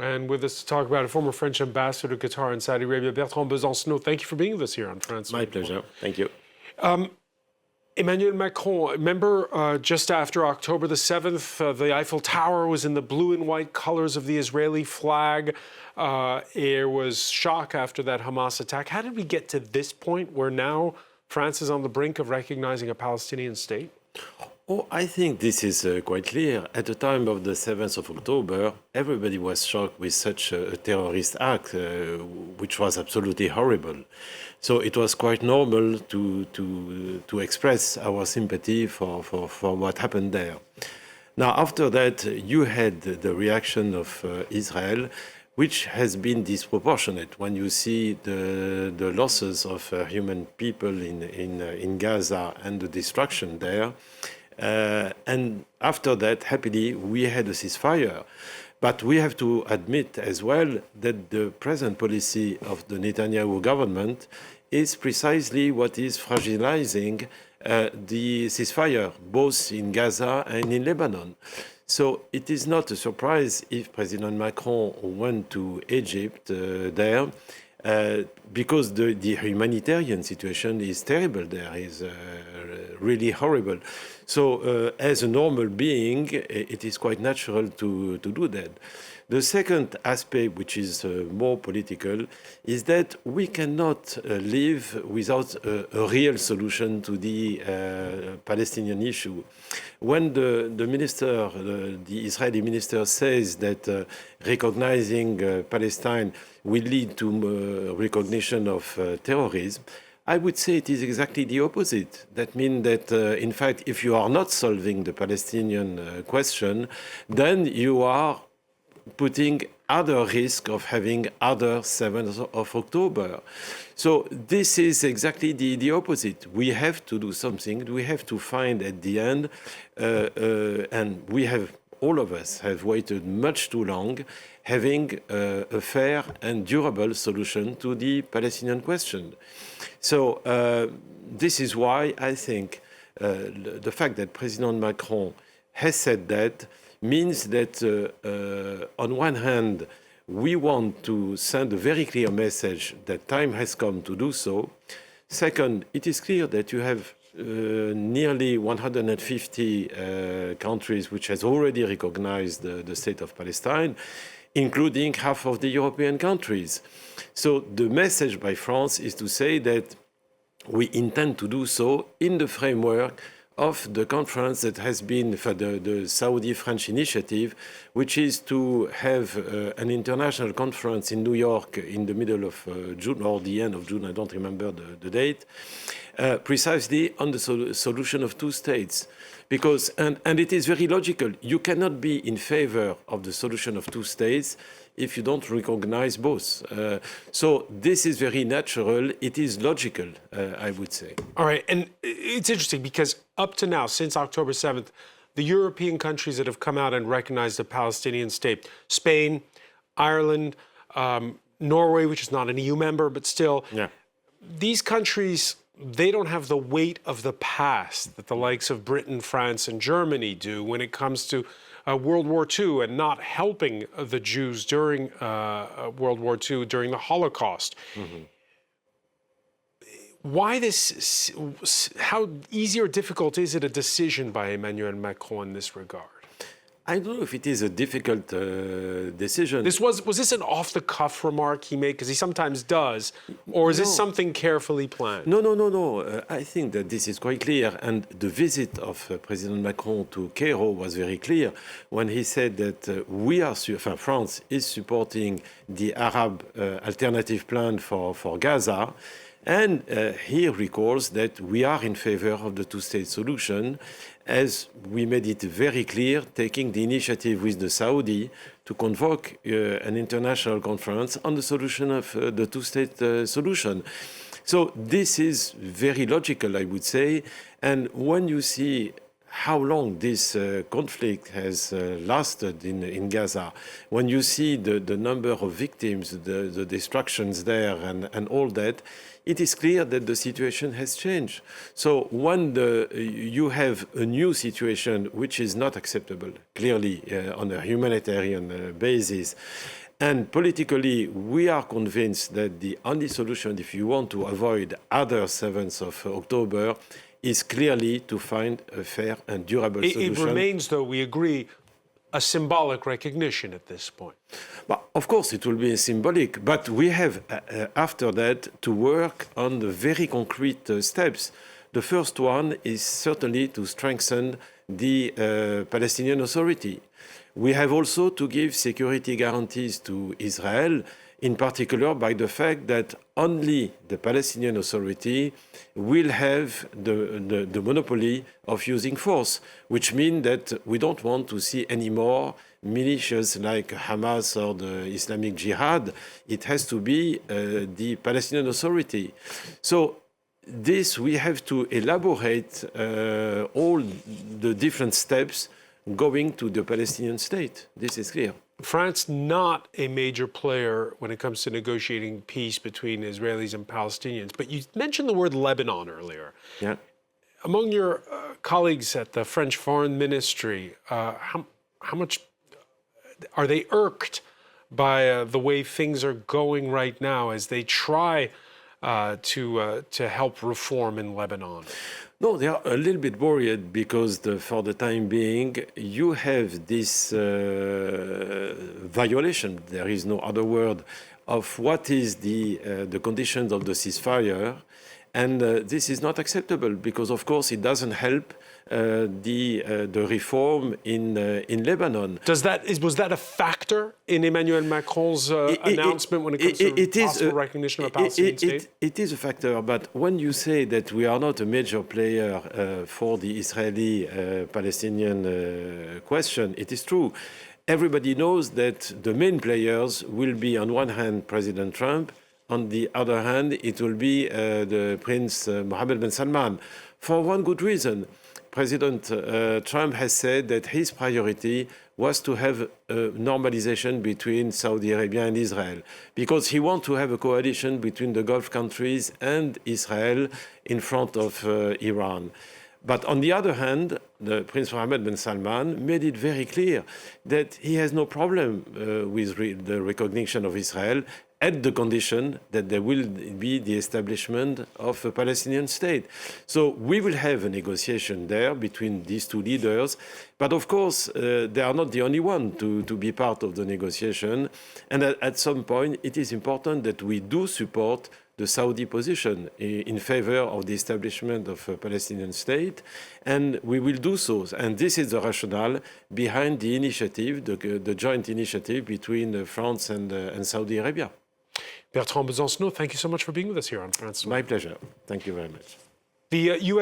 And with us to talk about it, former French ambassador to Qatar and Saudi Arabia, Bertrand Besancenot. Thank you for being with us here on France. My pleasure. Thank you. Emmanuel Macron, remember just after October the 7th, the Eiffel Tower was in the blue and white colors of the Israeli flag. There was shock after that Hamas attack. How did we get to this point where now France is on the brink of recognizing a Palestinian state? Oh, I think this is quite clear. At the time of the 7th of October, everybody was shocked with such a terrorist act, which was absolutely horrible. So it was quite normal to express our sympathy for what happened there. Now, after that, you had the reaction of Israel, which has been disproportionate when you see the losses of human people in Gaza and the destruction there. And after that, happily, we had a ceasefire. But we have to admit as well that the present policy of the Netanyahu government is precisely what is fragilizing the ceasefire, both in Gaza and in Lebanon. So it is not a surprise if President Macron went to Egypt there, because the humanitarian situation is terrible there, is really horrible. So as a normal being, it is quite natural to do that. The second aspect, which is more political, is that we cannot live without a real solution to the Palestinian issue. When the Israeli minister says that recognizing Palestine will lead to recognition of terrorism, I would say it is exactly the opposite. That means that, in fact, if you are not solving the Palestinian question, then you are putting other risk of having other 7th of October. So this is exactly the opposite. We have to do something. We have to find at the end, and we have, all of us have waited much too long, having a fair and durable solution to the Palestinian question. So this is why I think the fact that President Macron has said that means that on one hand, we want to send a very clear message that time has come to do so. Second, it is clear that you have nearly 150 countries which has already recognized the state of Palestine, including half of the European countries. So the message by France is to say that we intend to do so in the framework of the conference that has been for the Saudi-French initiative, which is to have an international conference in New York in the middle of June or the end of June, I don't remember the date, precisely on the solution of two states. Because, and it is very logical, you cannot be in favor of the solution of two states if you don't recognize both. So this is very natural. It is logical, I would say. All right, and it's interesting because up to now, since October 7th, the European countries that have come out and recognized the Palestinian state, Spain, Ireland, Norway, which is not an EU member, but still, these countries, they don't have the weight of the past that the likes of Britain, France, and Germany do when it comes to World War II and not helping the Jews during World War II, during the Holocaust. Mm-hmm. Why this, how easy or difficult is it a decision by Emmanuel Macron in this regard? I don't know if it is a difficult decision. Was this an off-the-cuff remark he made? Because he sometimes does. Or is this something carefully planned? No. I think that this is quite clear. And the visit of President Macron to Cairo was very clear when he said that France is supporting the Arab alternative plan for Gaza. And he recalls that we are in favor of the two-state solution, as we made it very clear, taking the initiative with the Saudi to convoke an international conference on the solution of the two-state solution. So this is very logical, I would say. And when you see how long this conflict has lasted in Gaza, when you see the number of victims, the destructions there and all that, it is clear that the situation has changed. So when you have a new situation which is not acceptable, clearly on a humanitarian basis, And politically, we are convinced that the only solution, if you want to avoid other 7th of October, is clearly to find a fair and durable solution. It remains, though, we agree, a symbolic recognition at this point. But of course, it will be symbolic, but we have, after that, to work on the very concrete steps. The first one is certainly to strengthen the Palestinian Authority. We have also to give security guarantees to Israel, in particular by the fact that only the Palestinian Authority will have the monopoly of using force, which means that we don't want to see any more militias like Hamas or the Islamic Jihad. It has to be the Palestinian Authority. So this, we have to elaborate all the different steps going to the Palestinian state. This is clear. France not a major player when it comes to negotiating peace between Israelis and Palestinians. But you mentioned the word Lebanon earlier. Yeah. Among your colleagues at the French Foreign Ministry, how much are they irked by the way things are going right now as they try to help reform in Lebanon? No, they are a little bit worried because for the time being, you have this violation, there is no other word, of what is the conditions of the ceasefire. And this is not acceptable because, of course, it doesn't help the reform in Lebanon. Was that a factor in Emmanuel Macron's announcement when it comes to possible recognition of a Palestinian state? It is a factor, but when you say that we are not a major player for the Israeli-Palestinian question, it is true. Everybody knows that the main players will be, on one hand, President Trump. On the other hand, it will be the Prince Mohammed bin Salman, for one good reason. President Trump has said that his priority was to have a normalization between Saudi Arabia and Israel, because he wants to have a coalition between the Gulf countries and Israel in front of Iran. But on the other hand, the Prince Mohammed bin Salman made it very clear that he has no problem with the recognition of Israel, at the condition that there will be the establishment of a Palestinian state. So we will have a negotiation there between these two leaders. But of course, they are not the only one to be part of the negotiation. And at some point, it is important that we do support the Saudi position in favor of the establishment of a Palestinian state, and we will do so. And this is the rationale behind the initiative, the joint initiative between France and Saudi Arabia. Bertrand Besancenot, thank you so much for being with us here on France. My pleasure. Thank you very much. The